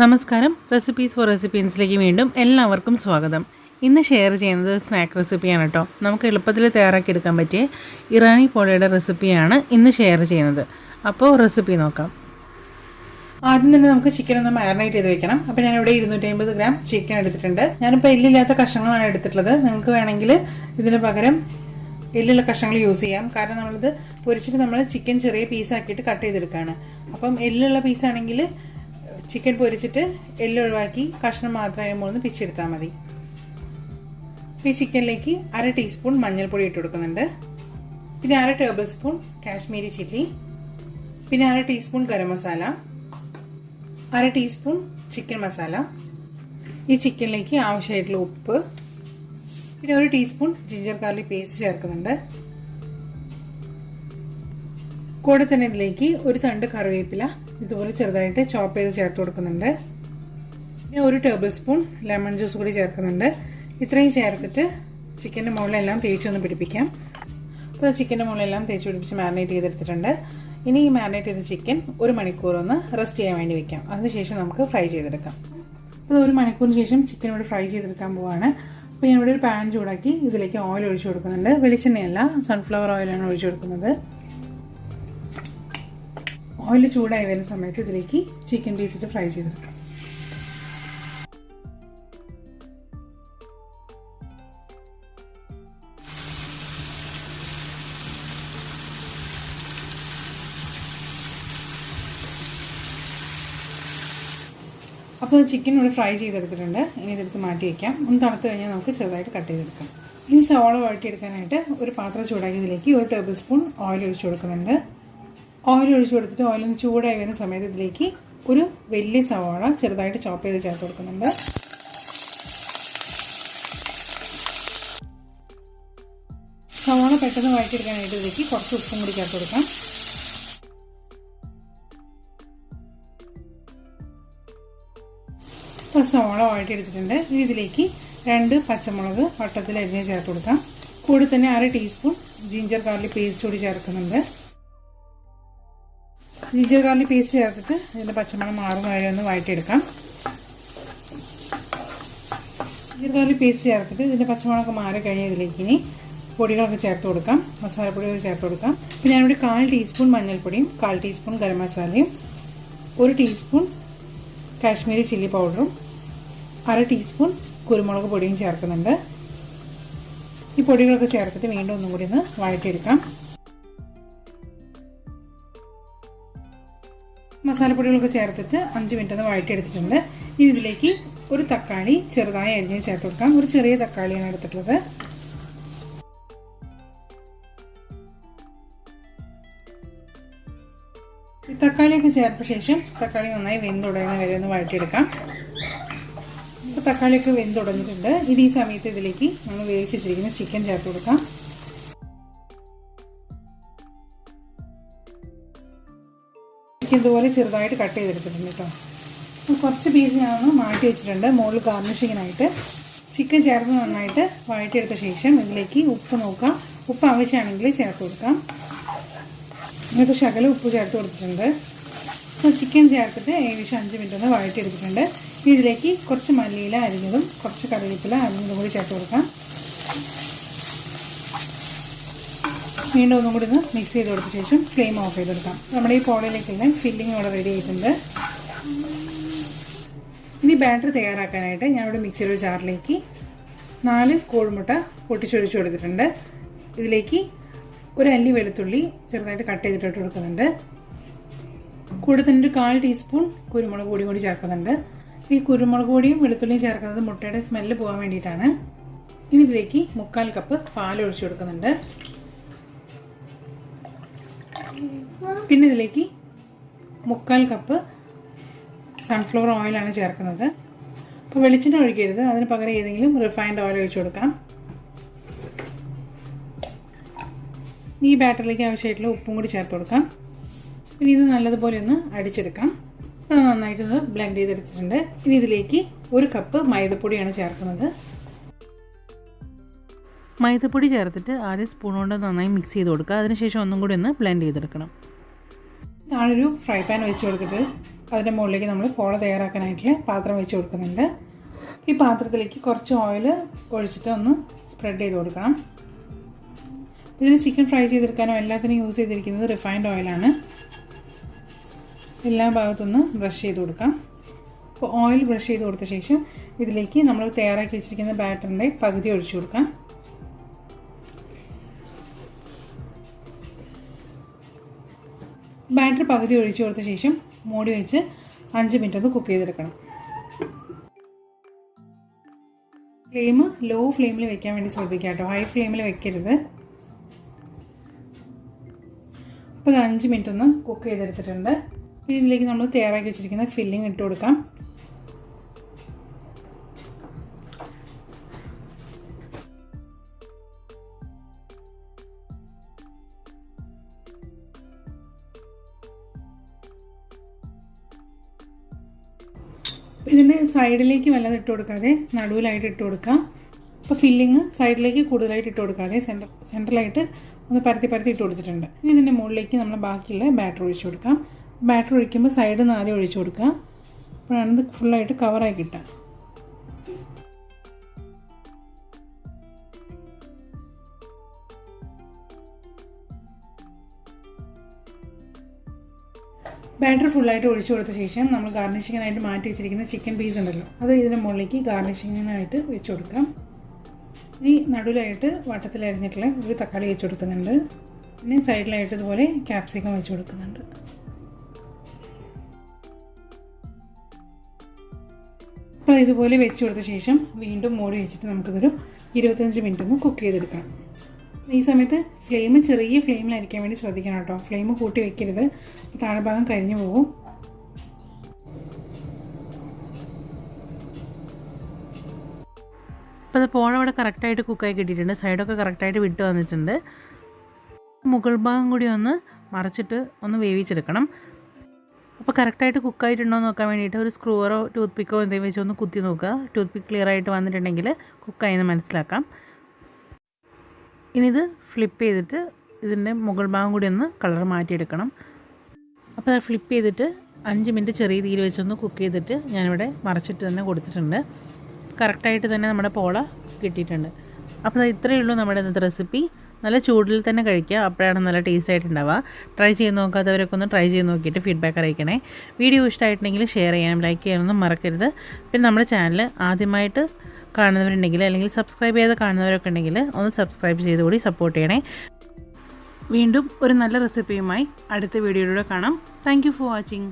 നമസ്കാരം. Recipes four റെസിപ്പീൻസിലേക്ക് വീണ്ടും എല്ലാവർക്കും സ്വാഗതം. ഇന്ന് ഷെയർ ചെയ്യുന്നത് സ്നാക്ക് റെസിപ്പിയാണ് കേട്ടോ. നമുക്ക് എളുപ്പത്തിൽ തയ്യാറാക്കി എടുക്കാൻ പറ്റിയ ഇറാനി പോളയുടെ റെസിപ്പിയാണ് ഇന്ന് ഷെയർ ചെയ്യുന്നത്. അപ്പോൾ റെസിപ്പി നോക്കാം. ആദ്യം തന്നെ നമുക്ക് ചിക്കൻ ഒന്ന് മാരിനേറ്റ് ചെയ്ത് വെക്കണം. അപ്പോൾ ഞാനിവിടെ 250 ഗ്രാം ചിക്കൻ എടുത്തിട്ടുണ്ട്. ഞാനിപ്പോൾ എല്ലില്ലാത്ത കഷ്ണങ്ങളാണ് എടുത്തിട്ടുള്ളത്. നിങ്ങൾക്ക് വേണമെങ്കിൽ ഇതിന് പകരം എല്ലുള്ള കഷ്ണങ്ങൾ യൂസ് ചെയ്യാം. കാരണം നമ്മളിത് പൊരിച്ചിട്ട് നമ്മൾ ചിക്കൻ ചെറിയ പീസാക്കിയിട്ട് കട്ട് ചെയ്തെടുക്കുകയാണ്. അപ്പം എല്ലുള്ള പീസാണെങ്കിൽ ചിക്കൻ പൊരിച്ചിട്ട് എല്ല് ഒഴിവാക്കി കഷ്ണം മാത്രം അതിന് മുകളിൽ പിച്ചെടുത്താൽ മതി. ഈ ചിക്കനിലേക്ക് 1/2 ടീസ്പൂൺ മഞ്ഞൾപ്പൊടി ഇട്ട് കൊടുക്കുന്നുണ്ട്. പിന്നെ 1/2 ടേബിൾ സ്പൂൺ കാശ്മീരി ചില്ലി, പിന്നെ 1/2 teaspoon garam masala, 1/2 teaspoon chicken masala, ഈ ചിക്കനിലേക്ക് ആവശ്യമായിട്ടുള്ള ഉപ്പ്, പിന്നെ 1 ടീസ്പൂൺ ജിഞ്ചർ ഗാർലിക് പേസ്റ്റ് ചേർക്കുന്നുണ്ട്. കൂടെ തന്നെ ഇതിലേക്ക് ഒരു തണ്ട് കറിവേപ്പില ഇതുപോലെ ചെറുതായിട്ട് ചോപ്പ് ചെയ്ത് ചേർത്ത് കൊടുക്കുന്നുണ്ട്. പിന്നെ 1 ടേബിൾ സ്പൂൺ ലെമൺ ജ്യൂസ് കൂടി ചേർക്കുന്നുണ്ട്. ഇത്രയും ചേർത്തിട്ട് ചിക്കൻ്റെ മുകളിലെല്ലാം തേച്ചൊന്ന് പിടിപ്പിക്കാം. അപ്പോൾ ചിക്കൻ്റെ മുകളിലെല്ലാം തേച്ച് പിടിപ്പിച്ച് മാരിനേറ്റ് ചെയ്തെടുത്തിട്ടുണ്ട്. ഇനി ഈ മാരിനേറ്റ് ചെയ്ത ചിക്കൻ 1 മണിക്കൂർ ഒന്ന് റെസ്റ്റ് ചെയ്യാൻ വേണ്ടി വെക്കാം. അതിനുശേഷം നമുക്ക് ഫ്രൈ ചെയ്തെടുക്കാം. അപ്പോൾ 1 മണിക്കൂറിന് ശേഷം ചിക്കൻ ഇവിടെ ഫ്രൈ ചെയ്തെടുക്കാൻ പോവാണ്. അപ്പോൾ ഞാൻ ഇവിടെ ഒരു പാൻ ചൂടാക്കി ഇതിലേക്ക് ഓയിൽ ഒഴിച്ചു കൊടുക്കുന്നുണ്ട്. വെളിച്ചെണ്ണയല്ല, സൺഫ്ലവർ ഓയിലാണ് ഒഴിച്ചു കൊടുക്കുന്നത്. ഓയിൽ ചൂടായി വരുന്ന സമയത്ത് ഇതിലേക്ക് ചിക്കൻ പീസിട്ട് ഫ്രൈ ചെയ്തെടുക്കാം. അപ്പോൾ ചിക്കൻ ഇവിടെ ഫ്രൈ ചെയ്തെടുത്തിട്ടുണ്ട്. ഇനി ഇതെടുത്ത് മാറ്റി വയ്ക്കാം. ഒന്ന് തണുത്ത് കഴിഞ്ഞാൽ നമുക്ക് ചെറുതായിട്ട് കട്ട് ചെയ്തെടുക്കാം. ഇനി സവാള വഴറ്റിയെടുക്കാനായിട്ട് ഒരു പാത്രം ചൂടാക്കി ഇതിലേക്ക് 1 ടേബിൾ സ്പൂൺ ഓയിൽ ഒഴിച്ചു കൊടുക്കുന്നുണ്ട്. ഓയിൽ ഒഴിച്ചു കൊടുത്തിട്ട് ഓയിലൊന്ന് ചൂടായി വരുന്ന സമയത്ത് ഇതിലേക്ക് ഒരു വലിയ സവാള ചെറുതായിട്ട് ചോപ്പ് ചെയ്ത് ചേർത്ത് കൊടുക്കുന്നുണ്ട്. സവാള പെട്ടെന്ന് വഴറ്റിയെടുക്കാനായിട്ട് ഇതിലേക്ക് കുറച്ച് ഉപ്പും കൂടി ചേർത്ത് കൊടുക്കാം. സവാള വഴറ്റിയെടുത്തിട്ടുണ്ട്. ഇനി ഇതിലേക്ക് 2 പച്ചമുളക് വട്ടത്തിൽ അരിഞ്ഞ് ചേർത്ത് കൊടുക്കാം. കൂടെ തന്നെ 1/2 ടീസ്പൂൺ ജിഞ്ചർ ഗാർലിക് പേസ്റ്റ് കൂടി ചേർക്കുന്നുണ്ട്. ജിഞ്ചർ ഗാർലിക് പേസ്റ്റ് ചേർത്തിട്ട് ഇതിൻ്റെ പച്ചമണം മാറുന്ന വരെ ഒന്ന് വഴറ്റിയെടുക്കാം. ജിഞ്ചർ ഗാർലിക് പേസ്റ്റ് ചേർത്തിട്ട് ഇതിൻ്റെ പച്ചമണമൊക്കെ മാറി കഴിഞ്ഞാൽ ഇതിലേക്ക് ഇനി പൊടികളൊക്കെ ചേർത്ത് കൊടുക്കാം. മസാലപ്പൊടികൾ ചേർത്ത് കൊടുക്കാം. പിന്നെ ഞാനിവിടെ 1/4 ടീസ്പൂൺ മഞ്ഞൾപ്പൊടിയും 1/4 ടീസ്പൂൺ ഗരം മസാലയും 1 ടീസ്പൂൺ കാശ്മീരി ചില്ലി പൗഡറും 1/2 ടീസ്പൂൺ കുരുമുളക് പൊടിയും ചേർക്കുന്നുണ്ട്. ഈ പൊടികളൊക്കെ ചേർത്തിട്ട് വീണ്ടും ഒന്നും കൂടി ഒന്ന് വഴറ്റിയെടുക്കാം. മസാലപ്പൊടികളൊക്കെ ചേർത്തിട്ട് 5 മിനിറ്റ് ഒന്ന് വഴറ്റിയെടുത്തിട്ടുണ്ട്. ഇനി ഇതിലേക്ക് ഒരു തക്കാളി ചെറുതായി അരിഞ്ഞ് ചേർത്ത് കൊടുക്കാം. ഒരു ചെറിയ തക്കാളിയാണ് എടുത്തിട്ടുള്ളത്. ഈ തക്കാളിയൊക്കെ ചേർത്ത ശേഷം തക്കാളി നന്നായി വെന്തുടയുന്ന വരെ ഒന്ന് വഴറ്റിയെടുക്കാം. ഇപ്പോൾ തക്കാളിയൊക്കെ വെന്തുടഞ്ഞിട്ടുണ്ട്. ഇത് ഈ സമയത്ത് ഇതിലേക്ക് നമ്മൾ വേവിച്ചിരിക്കുന്ന ചിക്കൻ ചേർത്ത് കൊടുക്കാം. ഇതുപോലെ ചെറുതായിട്ട് കട്ട് ചെയ്തെടുത്തിട്ടുണ്ട് കേട്ടോ. കുറച്ച് പീസ് ഞാനൊന്ന് മാറ്റി വെച്ചിട്ടുണ്ട് മുകളിൽ ഗാർണിഷിങ്ങിനായിട്ട്. ചിക്കൻ ചേർത്ത് നന്നായിട്ട് വഴറ്റിയെടുത്ത ശേഷം ഇതിലേക്ക് ഉപ്പ് നോക്കാം. ഉപ്പ് ആവശ്യമാണെങ്കിൽ ചേർത്ത് കൊടുക്കാം. ഇങ്ങനത്തെ ശകലം ഉപ്പ് ചേർത്ത് കൊടുത്തിട്ടുണ്ട്. അപ്പോൾ ചിക്കൻ ചേർത്തിട്ട് ഏകദേശം 5 മിനിറ്റ് ഒന്ന് വഴറ്റിയെടുത്തിട്ടുണ്ട്. ഇതിലേക്ക് കുറച്ച് മല്ലിയില അരിഞ്ഞതും കുറച്ച് കറിവേപ്പില അരിഞ്ഞതും കൂടി ചേർത്ത് കൊടുക്കാം. വീണ്ടും ഒന്നും കൂടി ഒന്ന് മിക്സ് ചെയ്ത് കൊടുത്ത ശേഷം ഫ്ലെയിം ഓഫ് ചെയ്തെടുക്കാം. നമ്മുടെ ഈ പോളയിലേക്കുള്ള ഫില്ലിംഗ് ഇവിടെ റെഡി ആയിട്ടുണ്ട്. ഇനി ബാറ്റർ തയ്യാറാക്കാനായിട്ട് ഞാനിവിടെ മിക്സിയുടെ ജാറിലേക്ക് 4 കോഴിമുട്ട പൊട്ടിച്ചൊഴിച്ച് കൊടുത്തിട്ടുണ്ട്. ഇതിലേക്ക് ഒരു അല്ലി വെളുത്തുള്ളി ചെറുതായിട്ട് കട്ട് ചെയ്തിട്ട് കൊടുക്കുന്നുണ്ട്. കൂടെ തന്നെ ഒരു 1/4 ടീസ്പൂൺ കുരുമുളക് പൊടി കൂടി ചേർക്കുന്നുണ്ട്. ഈ കുരുമുളക് പൊടിയും വെളുത്തുള്ളിയും ചേർക്കുന്നത് മുട്ടയുടെ സ്മെല്ല് പോകാൻ വേണ്ടിയിട്ടാണ്. ഇനി ഇതിലേക്ക് 1/4 കപ്പ് പാൽ ഒഴിച്ചു കൊടുക്കുന്നുണ്ട്. പിന്നെ ഇതിലേക്ക് 1/4 കപ്പ് സൺഫ്ലവർ ഓയിലാണ് ചേർക്കുന്നത്. അപ്പോൾ വെളിച്ചെണ്ണ ഒഴിക്കരുത്, അതിന് പകരം ഏതെങ്കിലും റിഫൈൻഡ് ഓയിൽ ഒഴിച്ചു കൊടുക്കാം. ഈ ബാറ്ററിലേക്ക് ആവശ്യമായിട്ടുള്ള ഉപ്പും കൂടി ചേർത്ത് കൊടുക്കാം. പിന്നെ ഇത് നല്ലതുപോലെ ഒന്ന് അടിച്ചെടുക്കാം. അത് നന്നായിട്ടൊന്ന് ബ്ലെൻഡ് ചെയ്തെടുത്തിട്ടുണ്ട്. ഇനി ഇതിലേക്ക് 1 കപ്പ് മൈദപ്പൊടിയാണ് ചേർക്കുന്നത്. മൈദപ്പൊടി ചേർത്തിട്ട് ആദ്യം സ്പൂൺ കൊണ്ട് നന്നായി മിക്സ് ചെയ്ത് കൊടുക്കുക. അതിനുശേഷം ഒന്നും കൂടി ഒന്ന് ബ്ലെൻഡ് ചെയ്തെടുക്കണം. താഴൊരു ഫ്രൈ പാൻ വെച്ച് കൊടുത്തിട്ട് അതിൻ്റെ മുകളിലേക്ക് നമ്മൾ പോള തയ്യാറാക്കാനായിട്ടുള്ള പാത്രം വെച്ച് കൊടുക്കുന്നുണ്ട്. ഈ പാത്രത്തിലേക്ക് കുറച്ച് ഓയിൽ ഒഴിച്ചിട്ട് ഒന്ന് സ്പ്രെഡ് ചെയ്ത് കൊടുക്കണം. ഇതിന് ചിക്കൻ ഫ്രൈ ചെയ്തെടുക്കാനോ എല്ലാത്തിനും യൂസ് ചെയ്തിരിക്കുന്നത് റിഫൈൻഡ് ഓയിലാണ്. എല്ലാ ഭാഗത്തുനിന്ന് ബ്രഷ് ചെയ്ത് കൊടുക്കാം. അപ്പോൾ ഓയിൽ ബ്രഷ് ചെയ്ത് കൊടുത്ത ശേഷം ഇതിലേക്ക് നമ്മൾ തയ്യാറാക്കി വെച്ചിരിക്കുന്ന ബാറ്ററിൻ്റെ പകുതി ഒഴിച്ചു കൊടുക്കാം. ബാറ്റർ പകുതി ഒഴിച്ചു കൊടുത്ത ശേഷം മൂടി വെച്ച് 5 മിനിറ്റ് ഒന്ന് കുക്ക് ചെയ്തെടുക്കണം. ഫ്ലെയിം ലോ ഫ്ലെയിമിൽ വെക്കാൻ വേണ്ടി ശ്രദ്ധിക്കുക കേട്ടോ, ഹൈ ഫ്ലെയിമിൽ വെക്കരുത്. അപ്പോൾ ഇത് 5 മിനിറ്റ് ഒന്ന് കുക്ക് ചെയ്തെടുത്തിട്ടുണ്ട്. ഇനി ഇതിലേക്ക് നമ്മൾ തയ്യാറാക്കി വെച്ചിരിക്കുന്ന ഫില്ലിംഗ് ഇട്ട് കൊടുക്കാം. ഇതിൻ്റെ സൈഡിലേക്ക് വല്ലതും ഇട്ട് കൊടുക്കാതെ നടുവിലായിട്ട് ഇട്ട് കൊടുക്കാം. അപ്പോൾ ഫില്ലിങ് സൈഡിലേക്ക് കൂടുതലായിട്ട് ഇട്ട് കൊടുക്കാതെ സെൻട്രലായിട്ട് ഒന്ന് പരത്തി ഇട്ട് കൊടുത്തിട്ടുണ്ട്. ഇനി ഇതിൻ്റെ മുകളിലേക്ക് നമ്മൾ ബാക്കിയുള്ള ബാറ്റർ ഒഴിച്ചു കൊടുക്കാം. ബാറ്റർ ഒഴിക്കുമ്പോൾ സൈഡിൽ നിന്ന് ആദ്യം ഒഴിച്ചു കൊടുക്കുക. അപ്പോഴാണ് ഇത് ഫുള്ളായിട്ട് കവറായി കിട്ടുക. ബാറ്റർ ഫുള്ളായിട്ട് ഒഴിച്ചു കൊടുത്ത ശേഷം നമ്മൾ ഗാർണിഷിങ്ങിനായിട്ട് മാറ്റി വെച്ചിരിക്കുന്ന ചിക്കൻ പീസ് ഉണ്ടല്ലോ, അത് ഇതിൻ്റെ മുകളിലേക്ക് ഗാർണിഷിങ്ങിനായിട്ട് വെച്ച് കൊടുക്കാം. ഈ നടുവിലായിട്ട് വട്ടത്തിൽ അരിഞ്ഞിട്ടുള്ള ഒരു തക്കാളി വെച്ച് കൊടുക്കുന്നുണ്ട്. പിന്നെ സൈഡിലായിട്ട് ഇതുപോലെ ക്യാപ്സിക്കം വെച്ച് കൊടുക്കുന്നുണ്ട്. അപ്പോൾ ഇതുപോലെ വെച്ച് കൊടുത്ത ശേഷം വീണ്ടും മൂടി വെച്ചിട്ട് നമുക്കിതൊരു 25 മിനിറ്റ് ഒന്ന് കുക്ക് ചെയ്തെടുക്കണം. ഈ സമയത്ത് ഫ്ലെയിം ചെറിയ ഫ്ലെയിമിലായിരിക്കാൻ വേണ്ടി ശ്രദ്ധിക്കണം കേട്ടോ. ഫ്ലെയിം കൂട്ടി വെക്കരുത്, താഴെ ഭാഗം കരിഞ്ഞു പോകും. അപ്പോൾ അത് പോള ഇവിടെ കറക്റ്റായിട്ട് കുക്കായി കിട്ടിയിട്ടുണ്ട്. സൈഡൊക്കെ കറക്റ്റായിട്ട് വിട്ട് വന്നിട്ടുണ്ട്. മുകൾ ഭാഗം കൂടി ഒന്ന് മറച്ചിട്ട് ഒന്ന് വേവിച്ചെടുക്കണം. അപ്പോൾ കറക്റ്റായിട്ട് കുക്കായിട്ടുണ്ടോ എന്ന് നോക്കാൻ വേണ്ടിയിട്ട് ഒരു സ്ക്രൂവറോ ടൂത്ത് പിക്കോ എന്തെങ്കിലും വെച്ച് ഒന്ന് കുത്തി നോക്കുക. ടൂത്ത് പിക്ക് ക്ലിയർ ആയിട്ട് വന്നിട്ടുണ്ടെങ്കിൽ കുക്കായെന്ന് മനസ്സിലാക്കാം. ഇനി ഇത് ഫ്ലിപ്പ് ചെയ്തിട്ട് ഇതിൻ്റെ മുകൾ ഭാഗം കൂടി ഒന്ന് കളർ മാറ്റിയെടുക്കണം. അപ്പോൾ അത് ഫ്ലിപ്പ് ചെയ്തിട്ട് 5 മിനിറ്റ് ചെറിയ തീയിൽ വെച്ചൊന്ന് കുക്ക് ചെയ്തിട്ട് ഞാനിവിടെ മറച്ചിട്ട് തന്നെ കൊടുത്തിട്ടുണ്ട്. കറക്റ്റായിട്ട് തന്നെ നമ്മുടെ പോള കിട്ടിയിട്ടുണ്ട്. അപ്പോൾ ഇത്രയേ ഉള്ളൂ നമ്മുടെ ഇന്നത്തെ റെസിപ്പി. നല്ല ചൂടിൽ തന്നെ കഴിക്കുക, അപ്പോഴാണ് നല്ല ടേസ്റ്റ് ആയിട്ടുണ്ടാവുക. ട്രൈ ചെയ്ത് നോക്കാത്തവരൊക്കെ ഒന്ന് ട്രൈ ചെയ്ത് നോക്കിയിട്ട് ഫീഡ്ബാക്ക് അറിയിക്കണേ. വീഡിയോ ഇഷ്ടമായിട്ടുണ്ടെങ്കിൽ ഷെയർ ചെയ്യാനും ലൈക്ക് ചെയ്യാനൊന്നും മറക്കരുത്. പിന്നെ നമ്മുടെ ചാനൽ ആദ്യമായിട്ട് കാണുന്നവരുണ്ടെങ്കിൽ അല്ലെങ്കിൽ സബ്സ്ക്രൈബ് ചെയ്ത് കാണുന്നവരൊക്കെ ഉണ്ടെങ്കിൽ ഒന്ന് സബ്സ്ക്രൈബ് ചെയ്ത് കൂടി സപ്പോർട്ട് ചെയ്യണേ. വീണ്ടും ഒരു നല്ല റെസിപ്പിയുമായി അടുത്ത വീഡിയോയിലൂടെ കാണാം. Thank you for watching.